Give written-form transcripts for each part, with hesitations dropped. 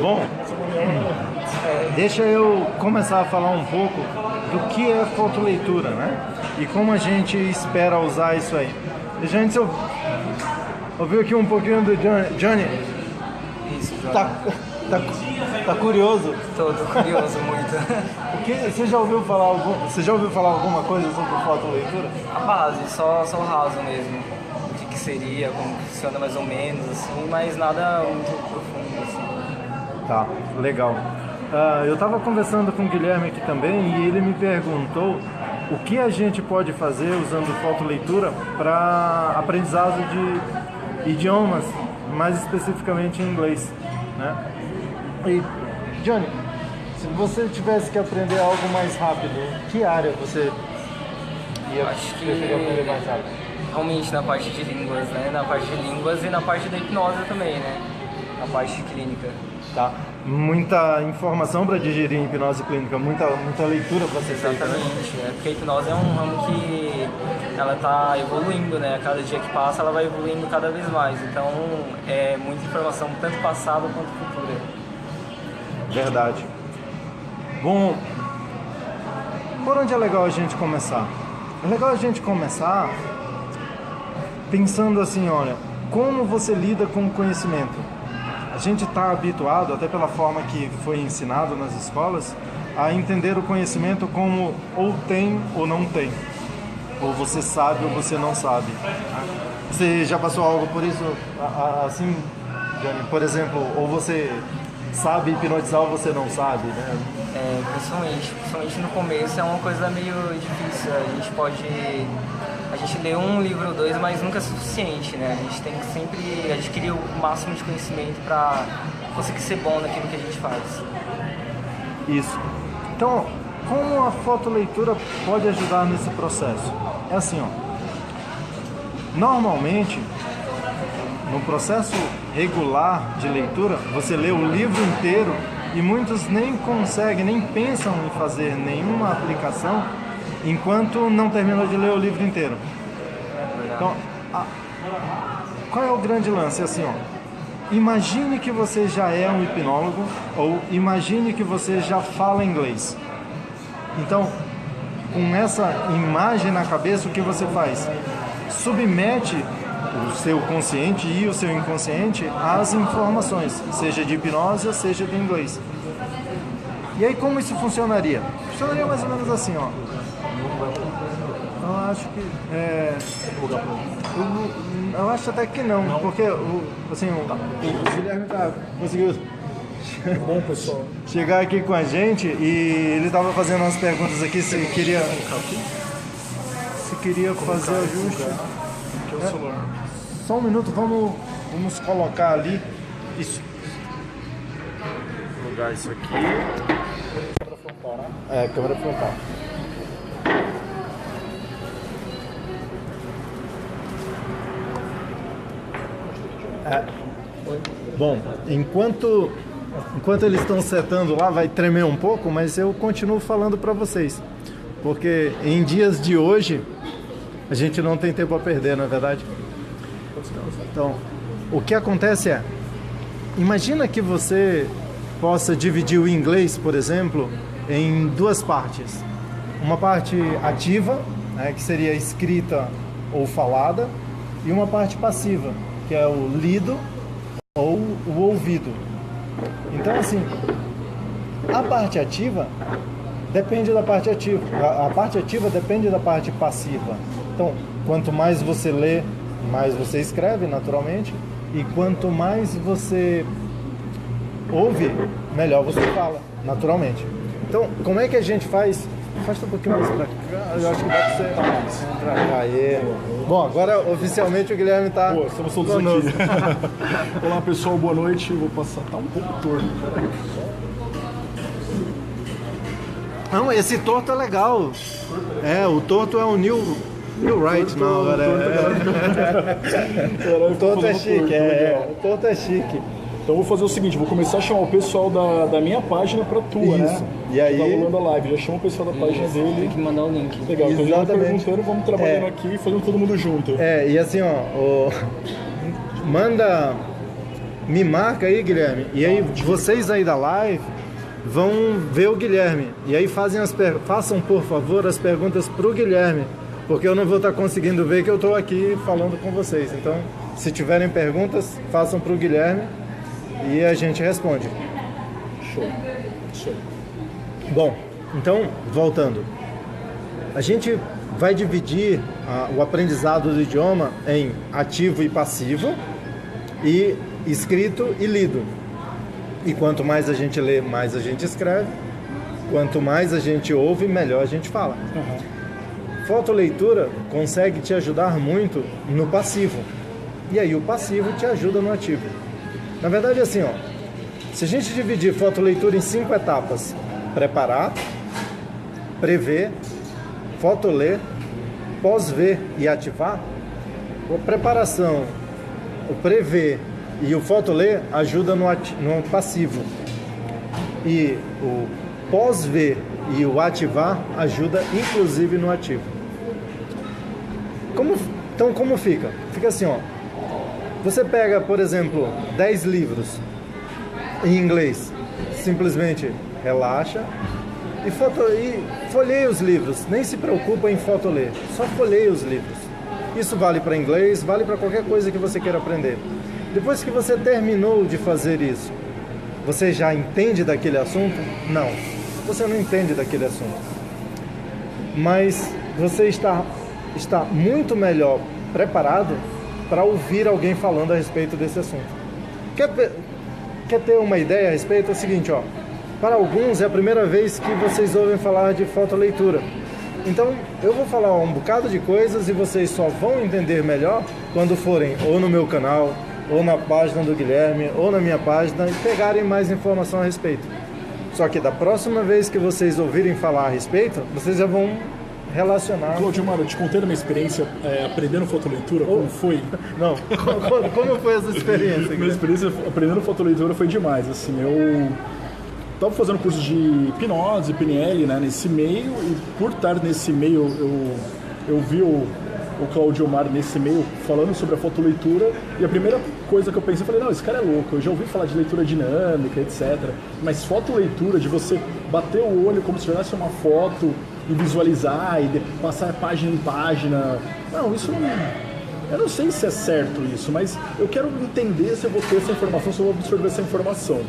Bom, deixa eu começar a falar um pouco do que é fotoleitura, né? E como a gente espera usar isso aí. Deixa antes eu ouvir aqui um pouquinho do Johnny. Johnny, Isso, Johnny. tá curioso? Tô curioso muito. Você já ouviu falar alguma coisa sobre fotoleitura? A base, só o raso mesmo. O que seria, como funciona mais ou menos, assim, mas nada muito profundo, assim. Tá, legal. Eu estava conversando com o Guilherme aqui também e ele me perguntou o que a gente pode fazer usando fotoleitura para aprendizado de idiomas, mais especificamente em inglês, né? E, Johnny, se você tivesse que aprender algo mais rápido, que área você ia preferir aprender mais rápido? Realmente na parte de línguas, né? Na parte de línguas e na parte da hipnose também, né? Na parte clínica. Tá. Muita informação para digerir em hipnose clínica, muita leitura para ser feita, né? Exatamente, né? Porque a hipnose é um ramo que ela está evoluindo, né? A cada dia que passa ela vai evoluindo cada vez mais. Então é muita informação, tanto passada quanto futura. Verdade. Bom, por onde é legal a gente começar? É legal a gente começar pensando assim, olha, como você lida com o conhecimento? A gente está habituado, até pela forma que foi ensinado nas escolas, a entender o conhecimento como ou tem ou não tem. Ou você sabe ou você não sabe. Você já passou algo por isso assim, Johnny? Por exemplo, ou você sabe hipnotizar ou você não sabe, né? Principalmente no começo é uma coisa meio difícil. A gente lê um livro ou dois, mas nunca é suficiente, né? A gente tem que sempre adquirir o máximo de conhecimento para conseguir ser bom naquilo que a gente faz. Isso. Então, como a fotoleitura pode ajudar nesse processo? É assim, ó. Normalmente, no processo regular de leitura, você lê o livro inteiro e muitos nem conseguem, nem pensam em fazer nenhuma aplicação enquanto não termina de ler o livro inteiro. Então, qual é o grande lance? É assim, ó. Imagine que você já é um hipnólogo ou imagine que você já fala inglês. Então, com essa imagem na cabeça, o que você faz? Submete o seu consciente e o seu inconsciente às informações, seja de hipnose ou seja de inglês. E aí como isso funcionaria? Funcionaria mais ou menos assim, ó. Eu acho que eu acho até que não, porque assim, o Guilherme conseguiu Bom, pessoal. chegar aqui com a gente e ele estava fazendo umas perguntas aqui se queria fazer ajuste. Aqui é o celular. Só um minuto, vamos colocar ali isso. Vou plugar isso aqui. Câmera frontal, né? É, câmera frontal. Bom, enquanto eles estão setando lá, vai tremer um pouco, mas eu continuo falando para vocês. Porque em dias de hoje, a gente não tem tempo a perder, não é verdade? Então, o que acontece é, imagina que você possa dividir o inglês, por exemplo, em duas partes. Uma parte ativa, né, que seria escrita ou falada, e uma parte passiva, que é o lido ou o ouvido. Então, assim, a parte ativa depende da parte ativa. A parte ativa depende da parte passiva. Então, quanto mais você lê, mais você escreve, naturalmente. E quanto mais você ouve, melhor você fala, naturalmente. Então, como é que a gente faz? Faz um pouquinho mais pra cá. Eu acho que dá pra você pra cá. Aê. Bom, agora oficialmente o Guilherme tá. Pô, estamos todos conosco. aqui. Olá, pessoal, boa noite. Vou passar, tá um pouco torto. Não, esse torto é legal. É, o torto é o New Right, não, agora o torto é chique, o torto é chique. Então eu vou fazer o seguinte, vou começar a chamar o pessoal da minha página pra tua, Isso. né? E aí... Tá rolando a live, já chama o pessoal da página Tem dele. que mandar o link. Legal, então já Exatamente. perguntando, vamos trabalhando aqui e fazendo todo mundo junto. É, e assim, ó, manda me marca aí, Guilherme, e aí vocês aí da live vão ver o Guilherme, e aí façam, por favor, as perguntas pro Guilherme, porque eu não vou estar conseguindo ver que eu estou aqui falando com vocês. Então, se tiverem perguntas, façam pro Guilherme e a gente responde. Show. Bom, então, voltando. A gente vai dividir o aprendizado do idioma em ativo e passivo, e escrito e lido. E quanto mais a gente lê, mais a gente escreve. Quanto mais a gente ouve, melhor a gente fala. Fotoleitura consegue te ajudar muito no passivo. E aí o passivo te ajuda no ativo. Na verdade, assim, ó, se a gente dividir fotoleitura em 5 etapas: preparar, prever, fotoler, pós-ver e ativar, a preparação, o prever e o fotoler ajuda no passivo. E o pós-ver e o ativar ajuda inclusive no ativo. Então como fica? Fica assim, ó. Você pega, por exemplo, 10 livros em inglês, simplesmente relaxa e folheia os livros. Nem se preocupa em fotoler, só folheia os livros. Isso vale para inglês, vale para qualquer coisa que você queira aprender. Depois que você terminou de fazer isso, você já entende daquele assunto? Não, você não entende daquele assunto. Mas você está muito melhor preparado para ouvir alguém falando a respeito desse assunto. Quer ter uma ideia a respeito? É o seguinte, ó. Para alguns é a primeira vez que vocês ouvem falar de fotoleitura. Então, eu vou falar um bocado de coisas e vocês só vão entender melhor quando forem ou no meu canal, ou na página do Guilherme, ou na minha página, e pegarem mais informação a respeito. Só que da próxima vez que vocês ouvirem falar a respeito, vocês já vão relacionar... Claudio Maro, eu te contei da minha experiência aprendendo fotoleitura, como foi? Não, como foi essa experiência? Minha experiência aprendendo fotoleitura foi demais, assim, eu estava fazendo curso de hipnose, PNL, né, nesse meio, e por estar nesse meio, eu vi o Claudio Maro nesse meio falando sobre a fotoleitura, e a primeira coisa que eu pensei, eu falei, não, esse cara é louco, eu já ouvi falar de leitura dinâmica, etc. Mas fotoleitura, de você bater o olho como se tivesse uma foto e visualizar e passar página em página, não, isso não... Eu não sei se é certo isso, mas eu quero entender se eu vou ter essa informação, se eu vou absorver essa informação.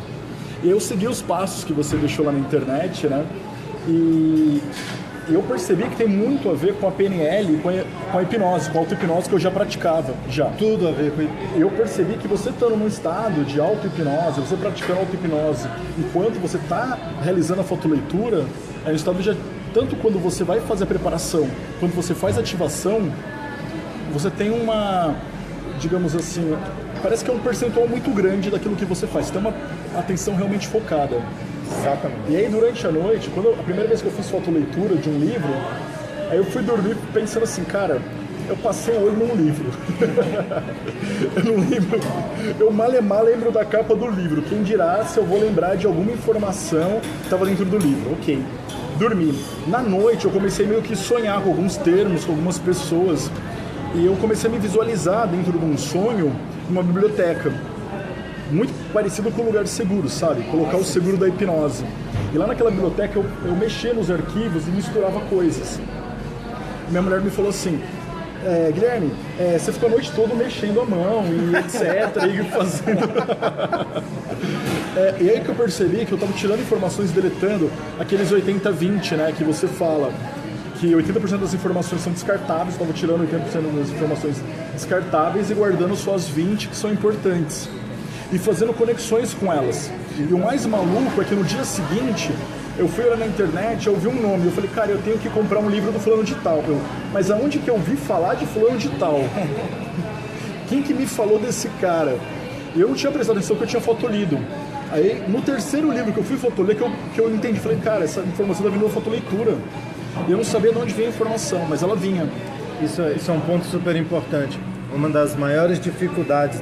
E eu segui os passos que você deixou lá na internet, né? E eu percebi que tem muito a ver com a PNL, com a hipnose, com a auto-hipnose que eu já praticava. Tudo a ver com isso. Eu percebi que você estando num estado de auto-hipnose, você praticando auto-hipnose, enquanto você está realizando a fotoleitura, é um estado de... Tanto quando você vai fazer a preparação, quando você faz a ativação, você tem uma, digamos assim, parece que é um percentual muito grande daquilo que você faz. Você tem uma atenção realmente focada. Exatamente. E aí, durante a noite, a primeira vez que eu fiz fotoleitura de um livro, aí eu fui dormir pensando assim, cara, eu passei o olho num livro. Eu não lembro, eu mal lembro da capa do livro. Quem dirá se eu vou lembrar de alguma informação que estava dentro do livro. Ok, dormi. Na noite eu comecei meio que sonhar com alguns termos, com algumas pessoas. E eu comecei a me visualizar dentro de um sonho, numa biblioteca. Muito parecido com o lugar seguro, sabe? Colocar o seguro da hipnose. E lá naquela biblioteca eu mexia nos arquivos e misturava coisas. Minha mulher me falou assim, Guilherme, você ficou a noite toda mexendo a mão e etc. e fazendo... E aí que eu percebi que eu estava tirando informações, deletando aqueles 80-20, né? Que você fala que 80% das informações são descartáveis, estava tirando 80% das informações descartáveis e guardando só as 20 que são importantes. E fazendo conexões com elas. E o mais maluco é que no dia seguinte, eu fui olhar na internet, eu vi um nome, eu falei, cara, eu tenho que comprar um livro do fulano de tal. Mas aonde que eu vi falar de fulano de tal? Quem que me falou desse cara? Eu não tinha prestado atenção que eu tinha fotolido. Aí, no terceiro livro que eu fui fotoler, que eu entendi, falei, cara, essa informação tá vindo da fotoleitura. E eu não sabia de onde vinha a informação, mas ela vinha. Isso é um ponto super importante. Uma das maiores dificuldades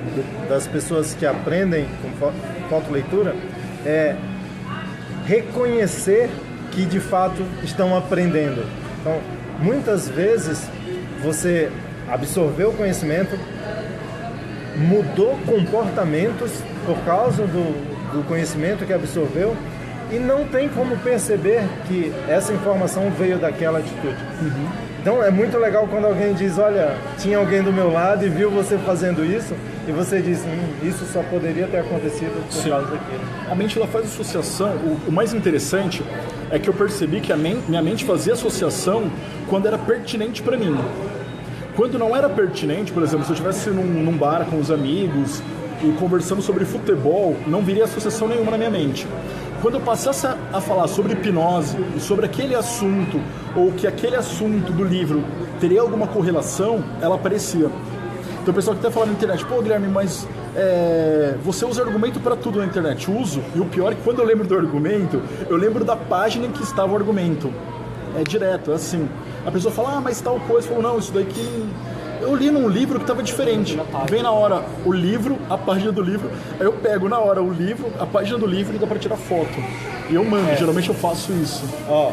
das pessoas que aprendem com fotoleitura é reconhecer que de fato estão aprendendo. Então, muitas vezes você absorveu o conhecimento, mudou comportamentos por causa do conhecimento que absorveu e não tem como perceber que essa informação veio daquela atitude. Então é muito legal quando alguém diz, olha, tinha alguém do meu lado e viu você fazendo isso, e você diz, isso só poderia ter acontecido por causa daquilo. A mente ela faz associação, o mais interessante é que eu percebi que minha mente fazia associação quando era pertinente para mim. Quando não era pertinente, por exemplo, se eu estivesse num bar com os amigos e conversando sobre futebol, não viria associação nenhuma na minha mente. Quando eu passasse a falar sobre hipnose e sobre aquele assunto, ou que aquele assunto do livro teria alguma correlação, ela aparecia. Então o pessoal que até fala na internet, pô, Guilherme, mas você usa argumento para tudo na internet. Uso, e o pior é que quando eu lembro do argumento, eu lembro da página em que estava o argumento. É direto, é assim. A pessoa fala, mas tal coisa. Eu falo, não, isso daqui... Eu li num livro que estava diferente. Vem na hora o livro, a página do livro, aí eu pego na hora o livro, a página do livro e dá para tirar foto. E eu mando, geralmente eu faço isso. Ó,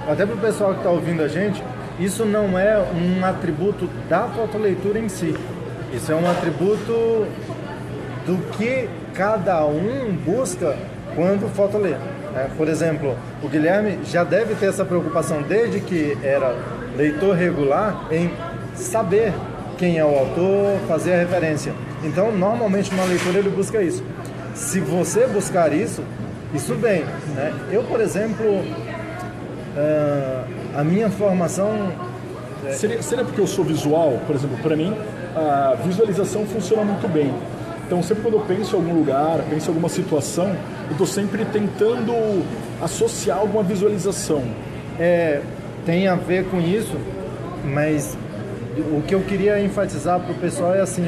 até pro pessoal que está ouvindo a gente, isso não é um atributo da fotoleitura em si. Isso é um atributo do que cada um busca quando fotolê. Por exemplo, o Guilherme já deve ter essa preocupação desde que era leitor regular em saber quem é o autor, fazer a referência. Então, normalmente numa leitura ele busca isso. Se você buscar isso bem. Né? Eu, por exemplo, a minha formação... Seria porque eu sou visual, por exemplo, para mim, a visualização funciona muito bem. Então, sempre quando eu penso em algum lugar, penso em alguma situação, eu estou sempre tentando associar alguma visualização. Tem a ver com isso, mas o que eu queria enfatizar para o pessoal é assim,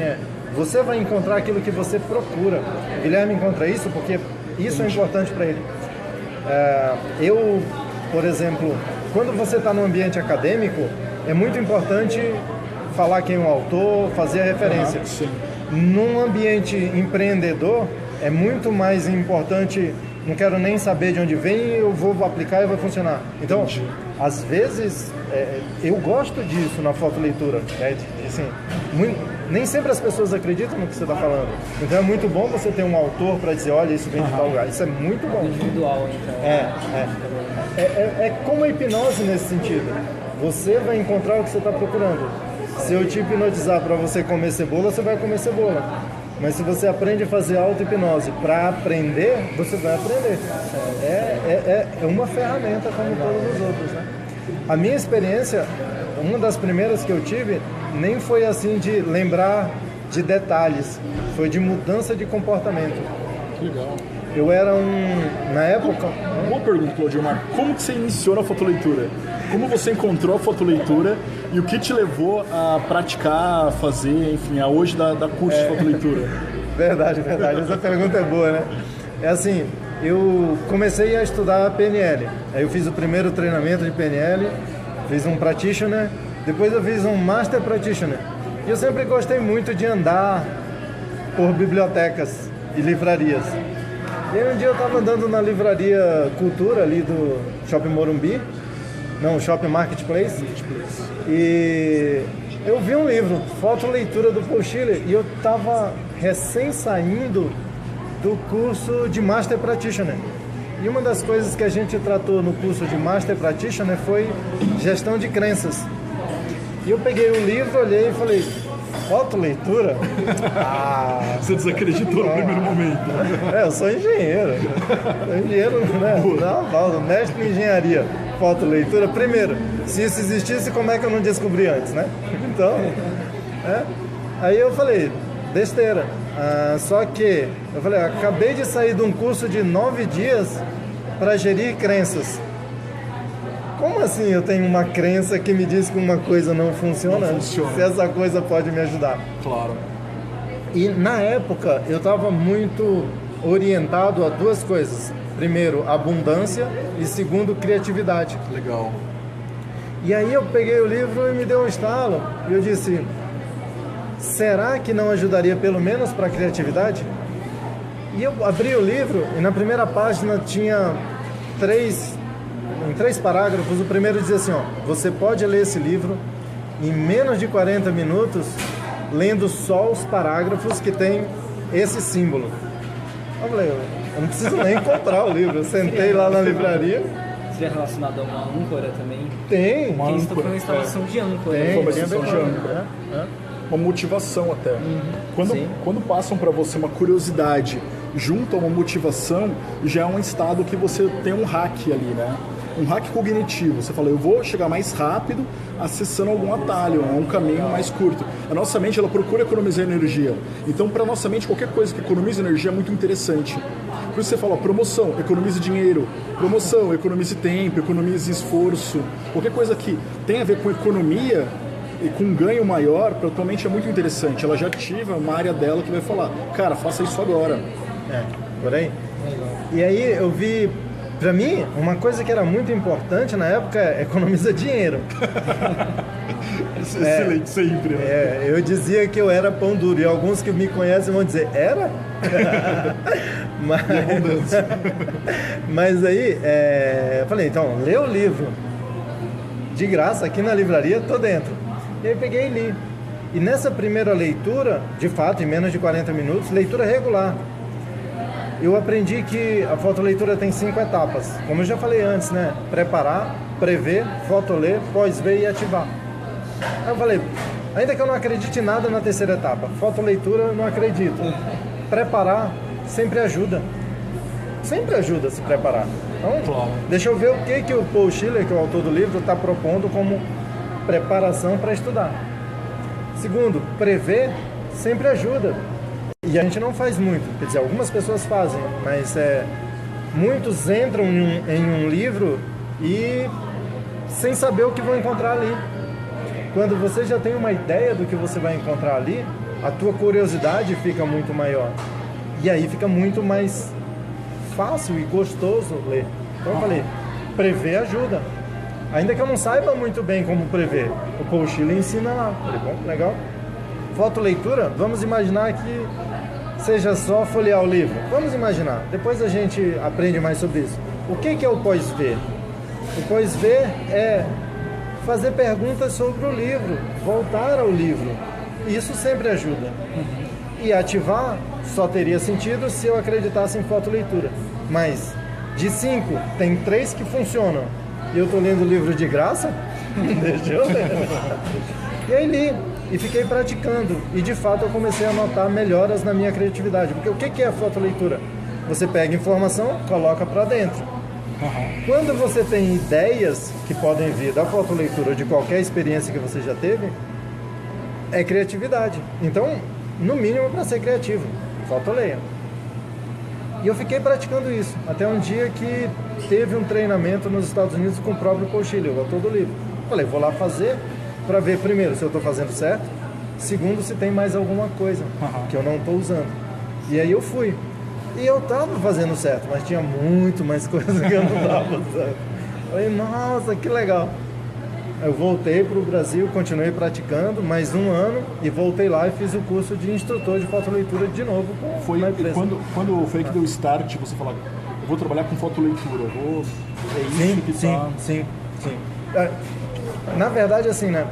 você vai encontrar aquilo que você procura. O Guilherme encontra isso porque isso é importante para ele. Eu, por exemplo, quando você está no ambiente acadêmico, é muito importante falar quem é o autor, fazer a referência. Num ambiente empreendedor, é muito mais importante, não quero nem saber de onde vem, eu vou aplicar e vai funcionar. Então, às vezes, eu gosto disso na fotoleitura. Assim, nem sempre as pessoas acreditam no que você está falando. Então é muito bom você ter um autor para dizer, olha, isso vem de tal lugar. Isso é muito bom. Individual, então. É como a hipnose nesse sentido. Você vai encontrar o que você está procurando. Se eu te hipnotizar para você comer cebola, você vai comer cebola. Mas se você aprende a fazer auto-hipnose para aprender, você vai aprender. É uma ferramenta como todos os outros, né? A minha experiência, uma das primeiras que eu tive, nem foi assim de lembrar de detalhes, foi de mudança de comportamento. Que legal. Eu era na época... Boa pergunta, Claudio Mar. Como que você iniciou na fotoleitura? Como você encontrou a fotoleitura e o que te levou a praticar, a fazer, enfim, a hoje dar curso de fotoleitura? Verdade. Essa pergunta é boa, né? É assim, eu comecei a estudar PNL. Aí eu fiz o primeiro treinamento de PNL, fiz um Practitioner, depois eu fiz um Master Practitioner. E eu sempre gostei muito de andar por bibliotecas e livrarias. E aí um dia eu estava andando na livraria Cultura, ali do Shopping Morumbi, Shopping Marketplace, e eu vi um livro, Fotoleitura do Paul Schiller, e eu estava recém saindo do curso de Master Practitioner. E uma das coisas que a gente tratou no curso de Master Practitioner foi gestão de crenças. E eu peguei o livro, olhei e falei, fotoleitura? Você desacreditou no primeiro momento. Eu sou engenheiro. Né? Não, mestre em engenharia. Fotoleitura. Primeiro, se isso existisse, como é que eu não descobri antes, né? Então, aí eu falei, besteira. Só que, eu falei, acabei de sair de um curso de 9 dias para gerir crenças. Como assim eu tenho uma crença que me diz que uma coisa não funciona? Se essa coisa pode me ajudar. Claro. E na época eu estava muito orientado a duas coisas. Primeiro, abundância e segundo, criatividade. Legal. E aí eu peguei o livro e me deu um estalo. E eu disse, será que não ajudaria pelo menos para a criatividade? E eu abri o livro e na primeira página tinha em 3 parágrafos. O primeiro dizia assim, você pode ler esse livro em menos de 40 minutos lendo só os parágrafos que tem esse símbolo. Eu falei, eu não preciso nem comprar o livro. Eu sentei lá na livraria. Seria relacionado a uma âncora também? Tem. Uma Isso foi uma instalação de âncora. Tem, Uma tem a ver instalação com de âncora. âncora. Uma motivação até. Sim. Quando passam para você uma curiosidade junto a uma motivação, já é um estado que você tem um hack ali, né? Um hack cognitivo. Você fala, eu vou chegar mais rápido acessando algum atalho, um caminho mais curto. A nossa mente, ela procura economizar energia. Então, para a nossa mente, qualquer coisa que economize energia é muito interessante. Por isso você fala, promoção, economize dinheiro. Promoção, economize tempo, economize esforço. Qualquer coisa que tem a ver com economia e com um ganho maior, para a tua mente é muito interessante. Ela já ativa uma área dela que vai falar, cara, faça isso agora. Por aí. E aí eu vi, pra mim, uma coisa que era muito importante na época é economiza dinheiro. Excelente, sempre. Né? Eu dizia que eu era pão duro, e alguns que me conhecem vão dizer, era? Mas aí, eu falei, então, lê o livro. De graça, aqui na livraria, tô dentro. E aí peguei e li. E nessa primeira leitura, de fato, em menos de 40 minutos, leitura regular, eu aprendi que a fotoleitura tem 5 etapas. Como eu já falei antes, né? Preparar, prever, fotoler, pós-ver e ativar. Aí eu falei, ainda que eu não acredite em nada na terceira etapa, fotoleitura eu não acredito. Preparar sempre ajuda. Sempre ajuda a se preparar. Então, deixa eu ver o que o Paul Schiller, que é o autor do livro, está propondo como preparação para estudar. Segundo, prever sempre ajuda. E a gente não faz muito, quer dizer, algumas pessoas fazem, mas muitos entram em um livro e sem saber o que vão encontrar ali. Quando você já tem uma ideia do que você vai encontrar ali, a tua curiosidade fica muito maior. E aí fica muito mais fácil e gostoso ler. Então eu falei, prever ajuda. Ainda que eu não saiba muito bem como prever, o Paul Schiller ensina lá. Falei, bom, legal. Fotoleitura, vamos imaginar que seja só folhear o livro. Vamos imaginar. Depois a gente aprende mais sobre isso. O que é o pós-ver? O pós-ver é fazer perguntas sobre o livro, voltar ao livro. Isso sempre ajuda. E ativar só teria sentido se eu acreditasse em fotoleitura. Mas de 5, tem 3 que funcionam. E eu estou lendo o livro de graça? Deixa eu ler. E aí li. E fiquei praticando. E de fato eu comecei a notar melhoras na minha criatividade. Porque o que é a fotoleitura? Você pega informação, coloca para dentro. Quando você tem ideias que podem vir da fotoleitura de qualquer experiência que você já teve, é criatividade. Então, no mínimo para ser criativo, fotoleia. E eu fiquei praticando isso. Até um dia que teve um treinamento nos Estados Unidos com o próprio Paul Schiller, o autor do livro. Falei, vou lá fazer para ver, primeiro, se eu estou fazendo certo, segundo, se tem mais alguma coisa que eu não estou usando. E aí eu fui. E eu estava fazendo certo, mas tinha muito mais coisa que eu não estava usando. Falei, nossa, que legal. Eu voltei para o Brasil, continuei praticando mais um ano e voltei lá e fiz o curso de instrutor de fotoleitura de novo com a empresa. Quando foi que deu start, você falou, eu vou trabalhar com fotoleitura, Sim. Na verdade, assim, né?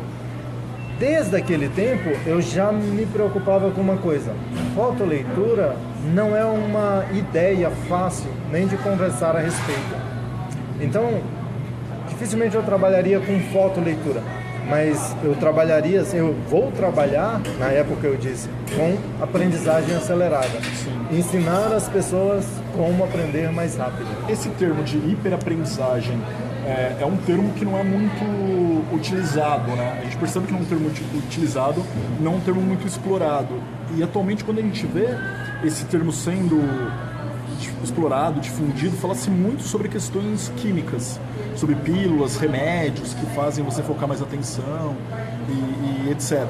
Desde aquele tempo, eu já me preocupava com uma coisa. Fotoleitura não é uma ideia fácil nem de conversar a respeito. Então, dificilmente eu trabalharia com fotoleitura. Mas eu vou trabalhar, na época eu disse, com aprendizagem acelerada. Ensinar as pessoas como aprender mais rápido. Esse termo de hiperaprendizagem é um termo que não é muito utilizado, né? A gente percebe que não é um termo utilizado, não é um termo muito explorado. E atualmente, quando a gente vê esse termo sendo explorado, difundido, fala-se muito sobre questões químicas, sobre pílulas, remédios que fazem você focar mais atenção e etc.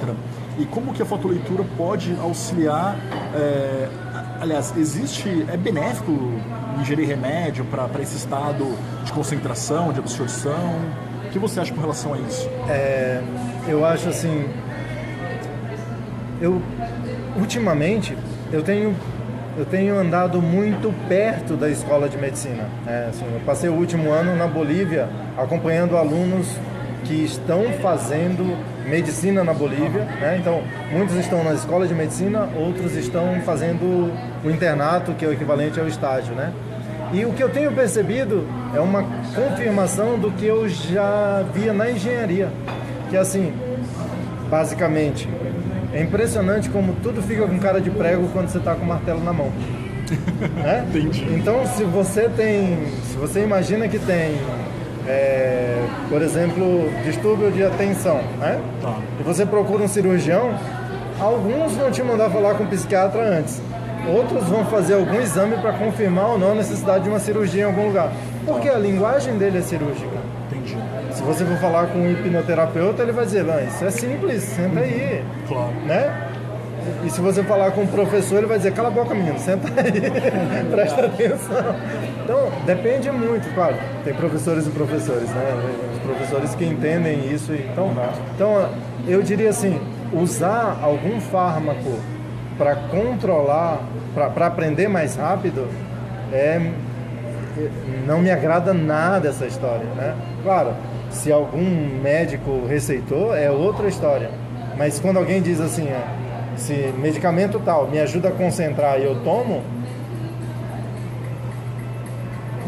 E como que a fotoleitura pode auxiliar, aliás, é benéfico ingerir remédio para esse estado de concentração, de absorção? O que você acha com relação a isso? Eu acho assim, ultimamente eu tenho andado muito perto da escola de medicina. Assim, eu passei o último ano na Bolívia acompanhando alunos que estão fazendo medicina na Bolívia, né? Então, muitos estão na escola de medicina, outros estão fazendo o internato, que é o equivalente ao estágio, né? E o que eu tenho percebido é uma confirmação do que eu já via na engenharia, que assim, basicamente, é impressionante como tudo fica com cara de prego quando você está com o martelo na mão. Né? Entendi. Então, se você imagina que tem, por exemplo, distúrbio de atenção, né? Tá. E você procura um cirurgião, alguns vão te mandar falar com um psiquiatra antes. Outros vão fazer algum exame para confirmar ou não a necessidade de uma cirurgia em algum lugar. Porque a linguagem dele é cirúrgica. Entendi. Se você for falar com um hipnoterapeuta, ele vai dizer, isso é simples, senta aí. Claro. Né? E se você falar com um professor, ele vai dizer, cala a boca, menino, senta aí, presta atenção. Então, depende muito, claro. Tem professores e professores, né? Os professores que entendem isso. Então, eu diria assim, usar algum fármaco para controlar, para aprender mais rápido, não me agrada nada essa história, né? Claro, se algum médico receitou, é outra história. Mas quando alguém diz assim, se medicamento tal me ajuda a concentrar e eu tomo,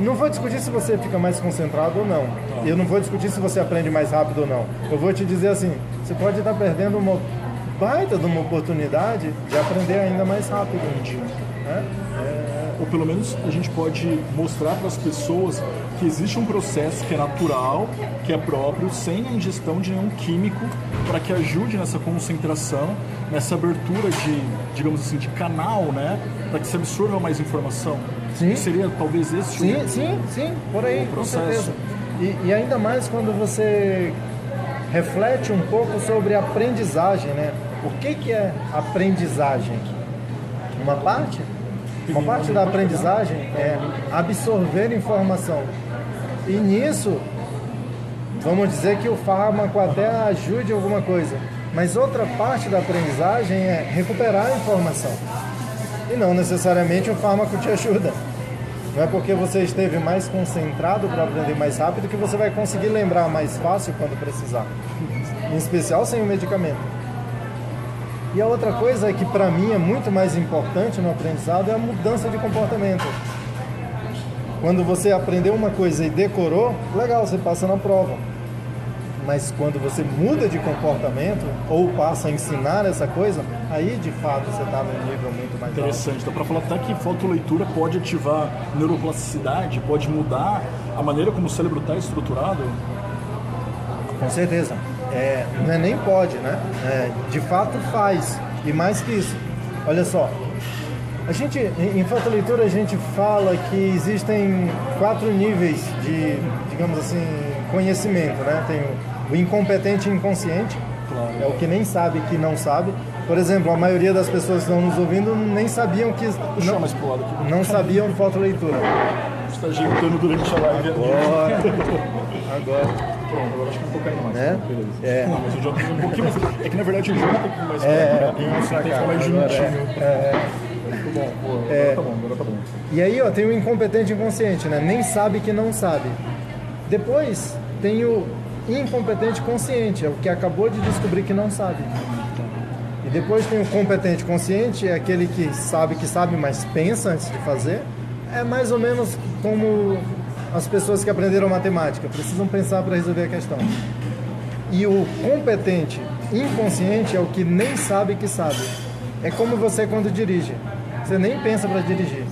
não vou discutir se você fica mais concentrado ou não. Eu não vou discutir se você aprende mais rápido ou não. Eu vou te dizer assim, você pode estar perdendo uma baita de uma oportunidade de aprender ainda mais rápido. Né? Ou pelo menos a gente pode mostrar para as pessoas que existe um processo que é natural, que é próprio, sem a ingestão de nenhum químico, para que ajude nessa concentração, nessa abertura de, digamos assim, de canal, né? Para que se absorva mais informação. Sim. E seria talvez esse Sim, por aí, o processo. com certeza. E ainda mais quando você reflete um pouco sobre a aprendizagem, né? O que é aprendizagem? Uma parte da aprendizagem é absorver informação. E nisso, vamos dizer que o fármaco até ajude alguma coisa. Mas outra parte da aprendizagem é recuperar a informação. E não necessariamente o fármaco te ajuda. Não é porque você esteve mais concentrado para aprender mais rápido que você vai conseguir lembrar mais fácil quando precisar. Em especial sem o medicamento. E a outra coisa que para mim é muito mais importante no aprendizado é a mudança de comportamento. Quando você aprendeu uma coisa e decorou, legal, você passa na prova. Mas quando você muda de comportamento ou passa a ensinar essa coisa, aí de fato você está num nível muito mais interessante. Dá para falar até que fotoleitura pode ativar neuroplasticidade, pode mudar a maneira como o cérebro está estruturado? Com certeza. Não é nem pode, né? De fato faz. E mais que isso, olha só, a gente, em fotoleitura a gente fala que existem 4 níveis de, digamos assim, conhecimento, né? Tem o incompetente e inconsciente, claro. É o que nem sabe que não sabe. Por exemplo, a maioria das pessoas que estão nos ouvindo nem sabiam que... Não sabiam fotoleitura. Você está gritando durante a live. Agora. Pronto, agora acho que não estou caindo mais. Né? Beleza. Não, mas eu já fiz um pouquinho mais. É que na verdade o jogo é um pouco mais perto, né? Você tem que ficar mais juntinho. Muito bom, agora tá bom. E aí, ó, tem o incompetente inconsciente, né? Nem sabe que não sabe. Depois tem o incompetente consciente, é o que acabou de descobrir que não sabe. E depois tem o competente consciente, é aquele que sabe, mas pensa antes de fazer. É mais ou menos como as pessoas que aprenderam matemática, precisam pensar para resolver a questão. E o competente inconsciente é o que nem sabe que sabe. É como você quando dirige. Você nem pensa para dirigir.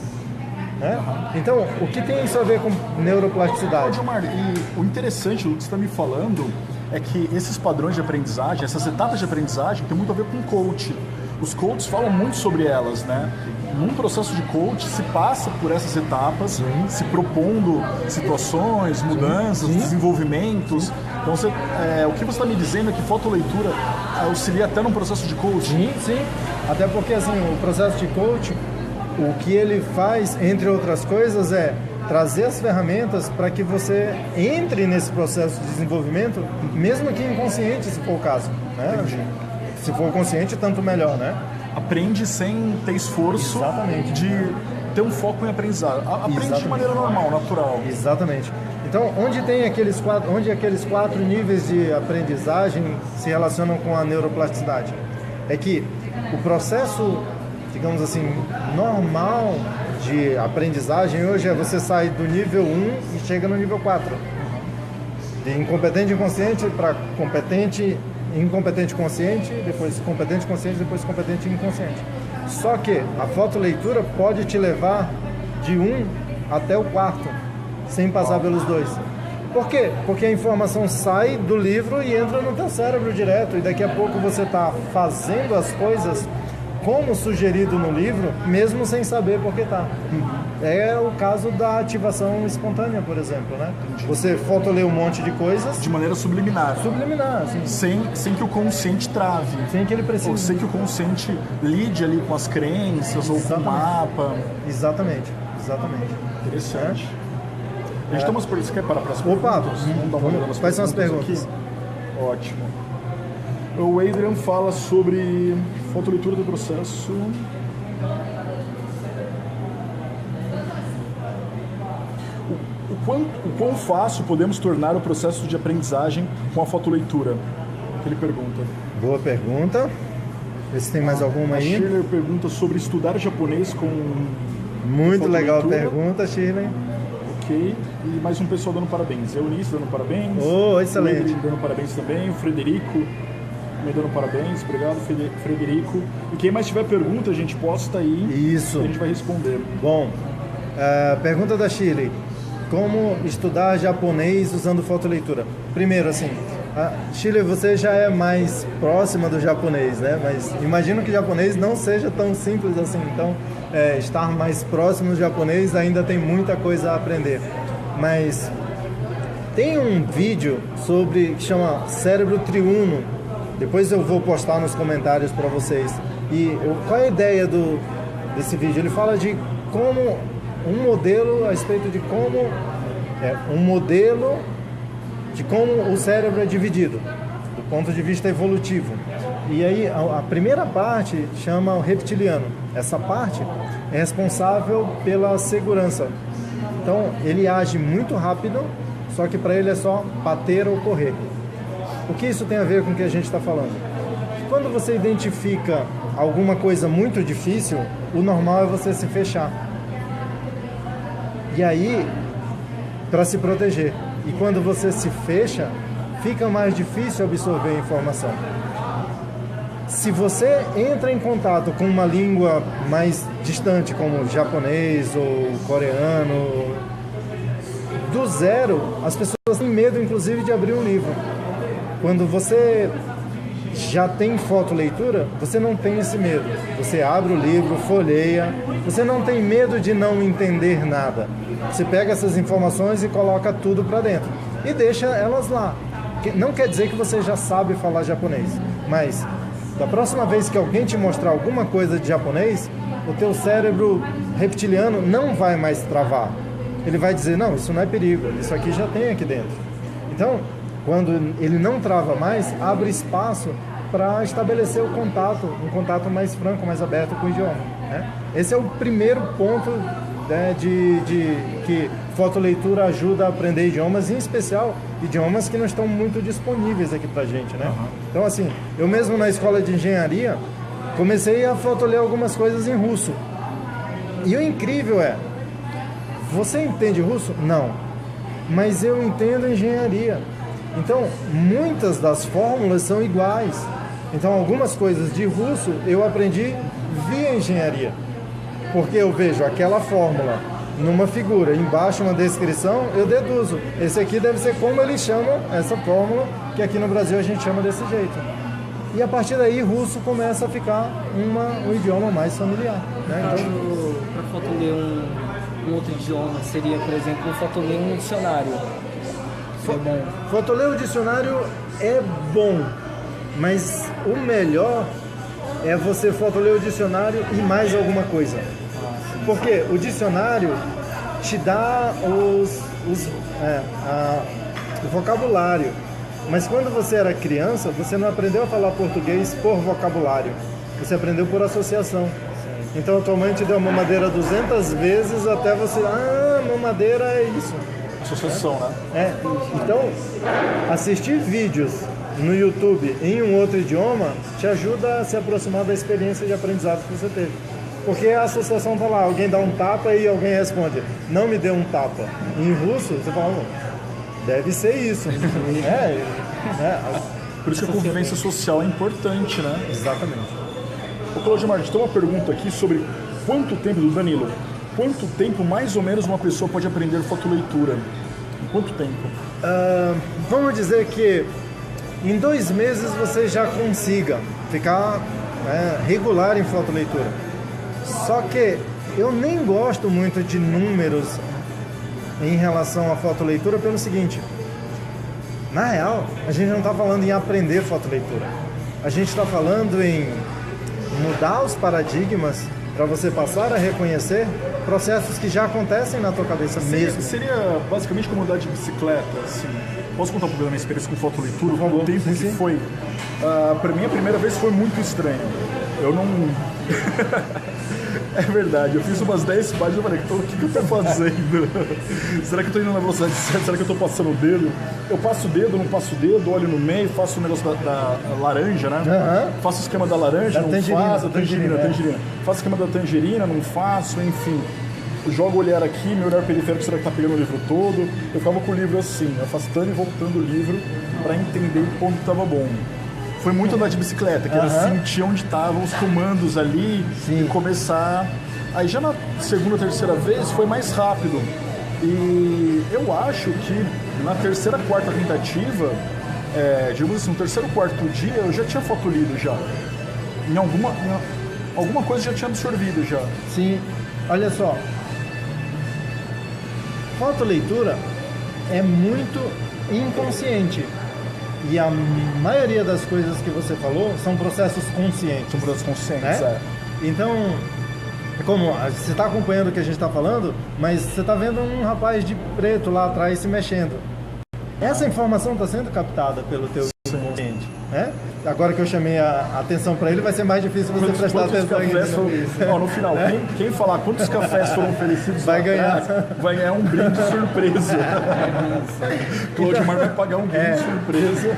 Né? Então, o que tem isso a ver com neuroplasticidade? Gilmar, e o interessante do que você está me falando é que esses padrões de aprendizagem, essas etapas de aprendizagem, tem muito a ver com coach. Os coaches falam muito sobre elas, né? Num processo de coach se passa por essas etapas, se propondo situações, mudanças, desenvolvimentos. Então, o que você está me dizendo é que fotoleitura auxilia até num processo de coaching? Sim. Até porque, assim, o processo de coaching, o que ele faz, entre outras coisas, é trazer as ferramentas para que você entre nesse processo de desenvolvimento, mesmo que inconsciente, se for o caso. Né? Se for consciente, tanto melhor, né? Aprende sem ter esforço. Exatamente. De ter um foco em aprendizado. Aprende de maneira normal, natural. Exatamente. Então, onde aqueles quatro níveis de aprendizagem se relacionam com a neuroplasticidade? É que o processo, digamos assim, normal de aprendizagem hoje é você sair do nível 1 e chega no nível 4. De incompetente inconsciente para competente, incompetente consciente, depois competente consciente, depois competente inconsciente. Só que a fotoleitura pode te levar de 1 até o 4, sem passar pelos dois. Por quê? Porque a informação sai do livro e entra no teu cérebro direto, e daqui a pouco você está fazendo as coisas como sugerido no livro, mesmo sem saber por que está. É o caso da ativação espontânea, por exemplo, né? Você fotolê um monte de coisas... De maneira subliminar. Subliminar, sim. Sem que o consciente trave. Sem que ele precise. Ou sem que o consciente lide ali com as crenças, ou com o mapa. Exatamente. Interessante. A gente tem umas perguntas. Você quer parar para as perguntas? Opa, Vamos dar uma olhada nas quais são as perguntas? Aqui. Ótimo. O Adrian fala sobre fotoleitura do processo. O quão fácil podemos tornar o processo de aprendizagem com a fotoleitura? Ele pergunta. Boa pergunta. Vê se tem mais alguma aí. A Shirley pergunta sobre estudar japonês com muito legal a pergunta, Shirley. Ok. E mais um pessoal dando parabéns. Eunice dando parabéns. Oh, excelente. O Adrian dando parabéns também. O Frederico me dando parabéns. Obrigado, Frederico. E quem mais tiver pergunta, a gente posta aí. Isso. E a gente vai responder. Bom, pergunta da Shirley. Como estudar japonês usando fotoleitura? Primeiro, assim, Shirley, você já é mais próxima do japonês, né? Mas imagino que o japonês não seja tão simples assim. Então, estar mais próximo do japonês ainda tem muita coisa a aprender. Mas tem um vídeo que chama Cérebro Triuno. Depois eu vou postar nos comentários para vocês. E qual é a ideia desse vídeo? Ele fala de como um modelo a respeito de como o cérebro é dividido do ponto de vista evolutivo. E aí a primeira parte chama o reptiliano. Essa parte é responsável pela segurança. Então ele age muito rápido, só que para ele é só bater ou correr. O que isso tem a ver com o que a gente está falando? Quando você identifica alguma coisa muito difícil, o normal é você se fechar. E aí, para se proteger. E quando você se fecha, fica mais difícil absorver a informação. Se você entra em contato com uma língua mais distante, como japonês ou coreano, do zero, as pessoas têm medo, inclusive, de abrir um livro. Quando você já tem fotoleitura, você não tem esse medo. Você abre o livro, folheia, você não tem medo de não entender nada. Você pega essas informações e coloca tudo para dentro e deixa elas lá. Não quer dizer que você já sabe falar japonês, mas da próxima vez que alguém te mostrar alguma coisa de japonês, o teu cérebro reptiliano não vai mais travar. Ele vai dizer, não, isso não é perigo, isso aqui já tem aqui dentro. Então, quando ele não trava mais, abre espaço para estabelecer o contato, um contato mais franco, mais aberto com o idioma, né? Esse é o primeiro ponto, né, que fotoleitura ajuda a aprender idiomas, em especial idiomas que não estão muito disponíveis aqui para a gente, né? Então, assim, eu mesmo na escola de engenharia comecei a fotoler algumas coisas em russo. E o incrível você entende russo? Não. Mas eu entendo engenharia. Então, muitas das fórmulas são iguais. Então, algumas coisas de russo eu aprendi via engenharia. Porque eu vejo aquela fórmula numa figura, embaixo uma descrição, eu deduzo. Esse aqui deve ser como eles chamam essa fórmula, que aqui no Brasil a gente chama desse jeito. E a partir daí, russo começa a ficar um idioma mais familiar, né? Então, para fotoler um outro idioma, seria, por exemplo, fotoler um dicionário. Fotoler o dicionário é bom, mas o melhor é você fotoler o dicionário e mais alguma coisa. Porque o dicionário te dá o vocabulário, mas quando você era criança, você não aprendeu a falar português por vocabulário, você aprendeu por associação. Então a tua mãe te deu a mamadeira 200 vezes até você, mamadeira é isso. Associação, né? Então, assistir vídeos no YouTube em um outro idioma te ajuda a se aproximar da experiência de aprendizado que você teve. Porque a associação tá lá, alguém dá um tapa e alguém responde, não me dê um tapa. Em russo, você fala, deve ser isso. Por isso que a convivência social é importante, né? Exatamente. Ô, Claudimar, a gente tem uma pergunta aqui sobre quanto tempo, do Danilo, quanto tempo mais ou menos uma pessoa pode aprender fotoleitura? Em quanto tempo? Vamos dizer que em 2 meses você já consiga ficar regular em fotoleitura. Só que eu nem gosto muito de números em relação à fotoleitura pelo seguinte. Na real, a gente não está falando em aprender fotoleitura. A gente está falando em mudar os paradigmas para você passar a reconhecer processos que já acontecem na tua cabeça mesmo. Seria basicamente como andar de bicicleta, assim. Posso contar um pouco da minha experiência com fotoleitura? O tempo que foi? Para mim, a primeira vez foi muito estranho. Eu não... É verdade, eu fiz umas 10 páginas e falei, o que eu tô fazendo? Será que eu tô indo na velocidade certa? Será que eu tô passando o dedo? Eu passo o dedo, não passo o dedo, olho no meio, faço o negócio da laranja, né? Faço o esquema da laranja, não faço, tangerina. Faço o esquema da tangerina, não faço, enfim. Jogo o olhar aqui, meu olhar periférico, será que tá pegando o livro todo? Eu ficava com o livro assim, afastando e voltando o livro para entender o ponto que tava bom. Foi muito andar de bicicleta, que era sentir onde estavam os comandos ali e começar. Aí já na segunda, terceira vez foi mais rápido. E eu acho que na terceira, quarta tentativa, digamos assim, no terceiro, quarto dia, eu já tinha fotolido já. Em alguma coisa já tinha absorvido já. Sim, olha só. Fotoleitura é muito inconsciente. E a maioria das coisas que você falou são processos conscientes. São processos conscientes, né? Então, como você está acompanhando o que a gente está falando, mas você está vendo um rapaz de preto lá atrás se mexendo. Essa informação está sendo captada pelo teu inconsciente, né? Agora que eu chamei a atenção para ele, vai ser mais difícil você prestar atenção nisso. No final, quem falar quantos cafés foram oferecidos vai ganhar um brinde surpresa. Claudimar vai pagar um brinde surpresa.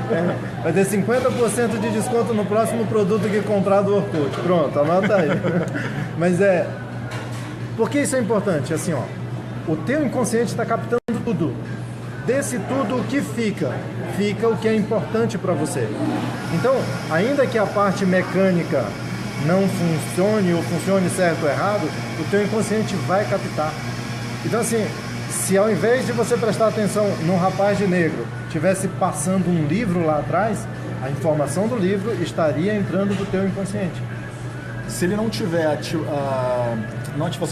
Vai ter 50% de desconto no próximo produto que comprar do Orkut. Pronto, anota aí. Mas por que isso é importante? Assim, o teu inconsciente está captando tudo. Desse tudo, o que fica? Fica o que é importante para você. Então, ainda que a parte mecânica não funcione ou funcione certo ou errado, o teu inconsciente vai captar. Então, assim, se ao invés de você prestar atenção no rapaz de negro, tivesse passando um livro lá atrás, a informação do livro estaria entrando do teu inconsciente. Se ele não tiver a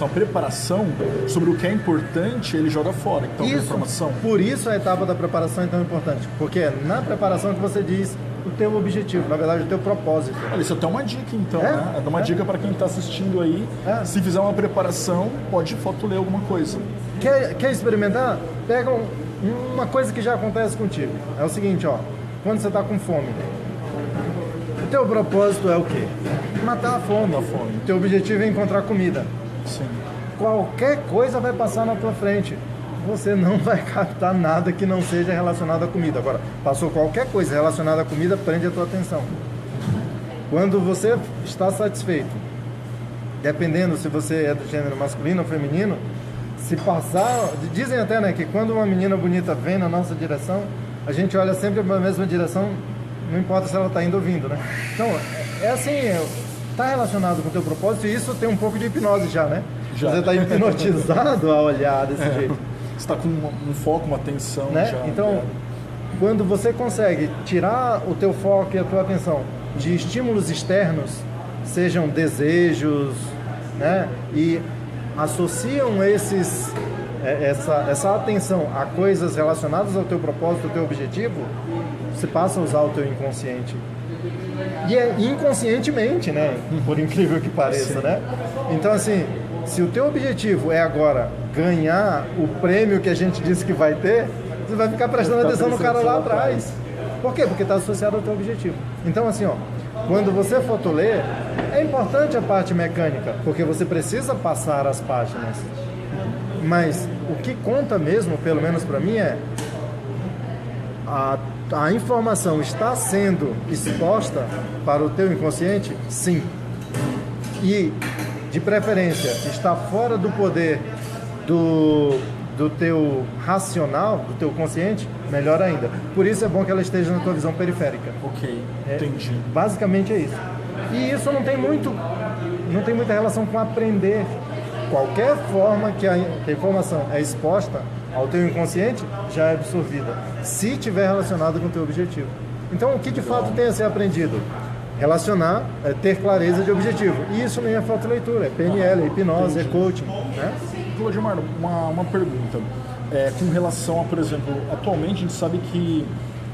preparação sobre o que é importante, ele joga fora. Então, a informação. Por isso a etapa da preparação é tão importante. Porque é na preparação que você diz o teu objetivo, na verdade o teu propósito. Isso é até uma dica, então, né? É uma dica para quem está assistindo aí. Se fizer uma preparação, pode fotoler alguma coisa. Quer experimentar? Pega uma coisa que já acontece contigo. É o seguinte, quando você está com fome, o teu propósito é o quê? Matar a fome. O teu objetivo é encontrar comida. Sim. Qualquer coisa vai passar na tua frente. Você não vai captar nada que não seja relacionado à comida. Agora, passou qualquer coisa relacionada à comida, prende a tua atenção. Quando você está satisfeito, dependendo se você é do gênero masculino ou feminino, se passar... Dizem até, né, que quando uma menina bonita vem na nossa direção, a gente olha sempre para a mesma direção, não importa se ela está indo ou vindo, né? Então, é assim, está relacionado com o teu propósito, e isso tem um pouco de hipnose já, né? Já. Você está hipnotizado a olhar desse jeito. Você está com um foco, uma atenção, né? já. Então, quando você consegue tirar o teu foco e a tua atenção de estímulos externos, sejam desejos, né? E associam essa atenção a coisas relacionadas ao teu propósito, ao teu objetivo, você passa a usar o teu inconsciente. E é inconscientemente, né? Por incrível que pareça, né? Então, assim, se o teu objetivo é agora ganhar o prêmio que a gente disse que vai ter, você vai ficar prestando atenção no cara lá atrás. Por quê? Porque está associado ao teu objetivo. Então, assim, quando você fotoler, é importante a parte mecânica, porque você precisa passar as páginas. Mas o que conta mesmo, pelo menos para mim, é a informação está sendo exposta para o teu inconsciente? Sim. E, de preferência, está fora do poder do teu racional, do teu consciente? Melhor ainda. Por isso é bom que ela esteja na tua visão periférica. Ok, entendi. Basicamente é isso. E isso não tem muita relação com aprender. Qualquer forma que a informação é exposta ao teu inconsciente, já é absorvida, se tiver relacionado com o teu objetivo. Então, o que de fato tem a ser aprendido? Relacionar, ter clareza de objetivo. E isso nem é fotoleitura, é PNL, é hipnose, é coaching. Né? Vladimir, uma pergunta. Com relação a, por exemplo, atualmente a gente sabe que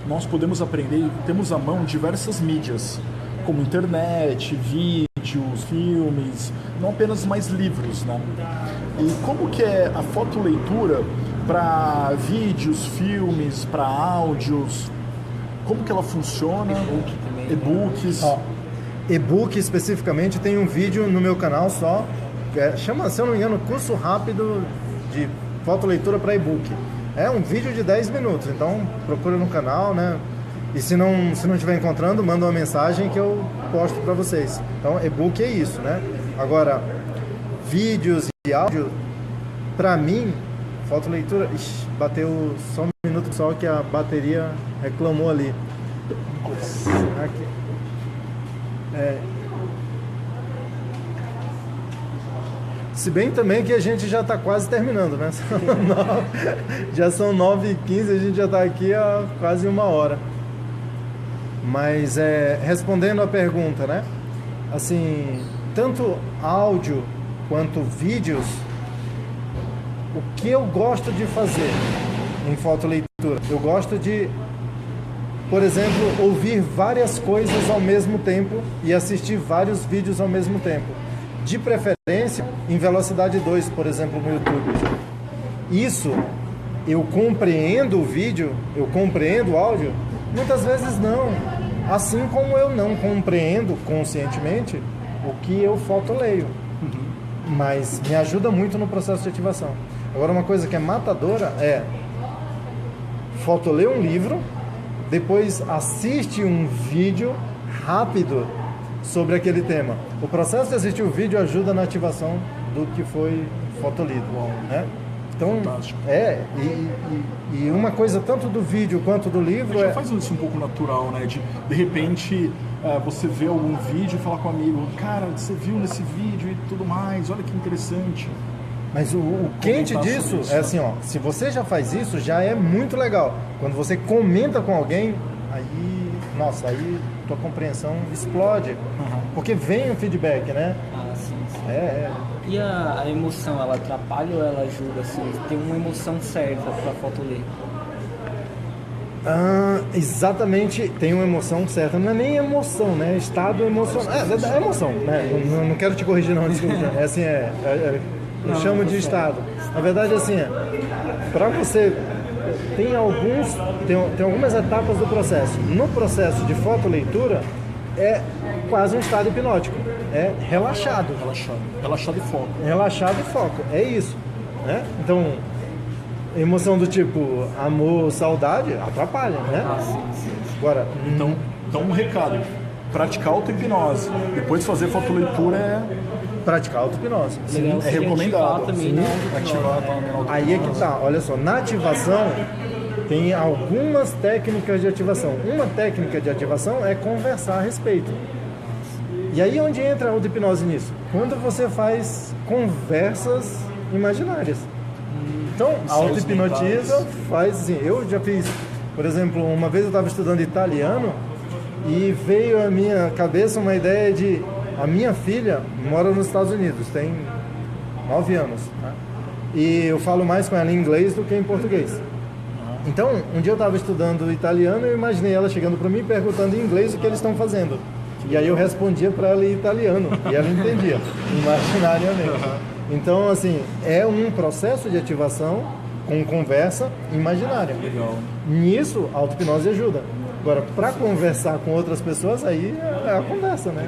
nós podemos aprender e temos à mão diversas mídias, como internet, vídeos, filmes, não apenas mais livros, né? E como que é a fotoleitura para vídeos, filmes, para áudios? Como que ela funciona? E-book também. E-books. E-book especificamente tem um vídeo no meu canal só, chama, se eu não me engano, curso rápido de fotoleitura para e-book. É um vídeo de 10 minutos, então procura no canal, né? E se não estiver encontrando, manda uma mensagem que eu posto para vocês. Então, e-book é isso, né? Agora, vídeos e áudio, para mim, fotoleitura... Ixi, bateu só um minuto só que a bateria reclamou ali. Aqui. Se bem também que a gente já está quase terminando, né? Já são 9h15, a gente já está aqui há quase 1 hora. Mas respondendo a pergunta, né? Assim, tanto áudio quanto vídeos, o que eu gosto de fazer em fotoleitura? Eu gosto de, por exemplo, ouvir várias coisas ao mesmo tempo e assistir vários vídeos ao mesmo tempo. De preferência em velocidade 2, por exemplo, no YouTube. Isso, eu compreendo o vídeo, eu compreendo o áudio? Muitas vezes não. Assim como eu não compreendo conscientemente o que eu fotoleio. Mas me ajuda muito no processo de ativação. Agora, uma coisa que é matadora é fotoler um livro, depois assiste um vídeo rápido sobre aquele tema. O processo de assistir o vídeo ajuda na ativação do que foi fotolido, né? Então, fantástico. E uma coisa tanto do vídeo quanto do livro já faz isso um pouco natural, né? De repente você vê algum vídeo e falar com um amigo, cara, você viu nesse vídeo e tudo mais, olha que interessante. Mas o quente disso é assim, ó, se você já faz isso, já é muito legal. Quando você comenta com alguém, aí, nossa, aí tua compreensão explode. Porque vem o feedback, né? Ah, sim. E a emoção, ela atrapalha ou ela ajuda? Assim, tem uma emoção certa para fotoler? Exatamente, tem uma emoção certa. Não é nem emoção, né? Estado emocional. É emoção, né? Não quero te corrigir, não. Desculpa. É assim, eu chamo de estado. Na verdade, assim, para você... Tem algumas etapas do processo. No processo de fotoleitura, é quase um estado hipnótico. É relaxado. Relaxado e foco. Relaxado e foco. É isso. Né? Então, emoção do tipo amor, saudade, atrapalha, né? Agora, então um recado. Praticar auto-hipnose. Depois de fazer fotoleitura praticar auto-hipnose. Sim, é recomendado. Ativar também. Aí é que tá, olha só, na ativação tem algumas técnicas de ativação. Uma técnica de ativação é conversar a respeito. E aí onde entra a auto-hipnose nisso? Quando você faz conversas imaginárias. Então, a auto-hipnotiza faz assim, eu já fiz, por exemplo, uma vez eu estava estudando italiano e veio à minha cabeça uma ideia de... A minha filha mora nos Estados Unidos, tem 9 anos, né? E eu falo mais com ela em inglês do que em português. Então, um dia eu estava estudando italiano e eu imaginei ela chegando para mim perguntando em inglês o que eles estão fazendo. E aí eu respondia para ela em italiano e ela entendia, imaginariamente. Então, assim, é um processo de ativação com conversa imaginária. Legal. Nisso, a auto-hipnose ajuda. Agora, para conversar com outras pessoas, aí é a conversa, né?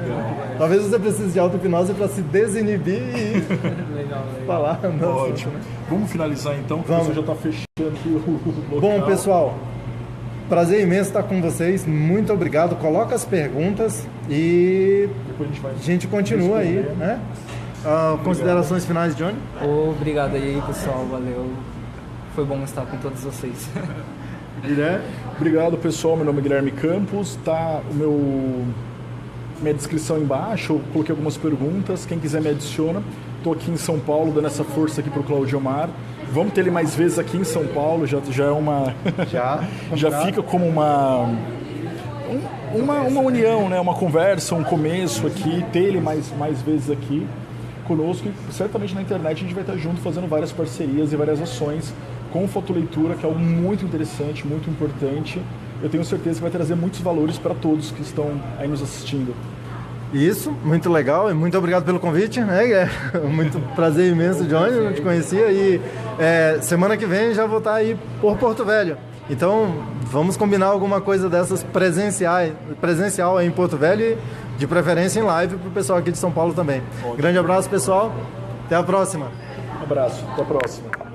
Talvez você precise de auto-hipnose para se desinibir e falar. Ótimo. Né? Vamos finalizar então, porque você já está fechando aqui o local. Bom, pessoal, prazer imenso estar com vocês. Muito obrigado. Coloca as perguntas e depois a gente continua aí, né? Considerações finais, Johnny? Obrigado aí, pessoal. Valeu. Foi bom estar com todos vocês. Guilherme? Obrigado, pessoal. Meu nome é Guilherme Campos. Tá minha descrição embaixo. Eu coloquei algumas perguntas. Quem quiser me adiciona. Estou aqui em São Paulo, dando essa força aqui para o Claudio Omar. Vamos ter ele mais vezes aqui em São Paulo. Já é uma... já fica como uma união, né? Uma conversa, um começo aqui. Ter ele mais vezes aqui conosco. E certamente na internet a gente vai estar junto fazendo várias parcerias e várias ações com fotoleitura, que é algo muito interessante, muito importante. Eu tenho certeza que vai trazer muitos valores para todos que estão aí nos assistindo. Isso, muito legal e muito obrigado pelo convite, né? Muito prazer imenso, Johnny, eu não te conhecia e semana que vem já vou estar aí por Porto Velho. Então vamos combinar alguma coisa dessas presencial aí em Porto Velho e de preferência em live para o pessoal aqui de São Paulo também. Ótimo. Grande abraço, pessoal, até a próxima. Um abraço, até a próxima.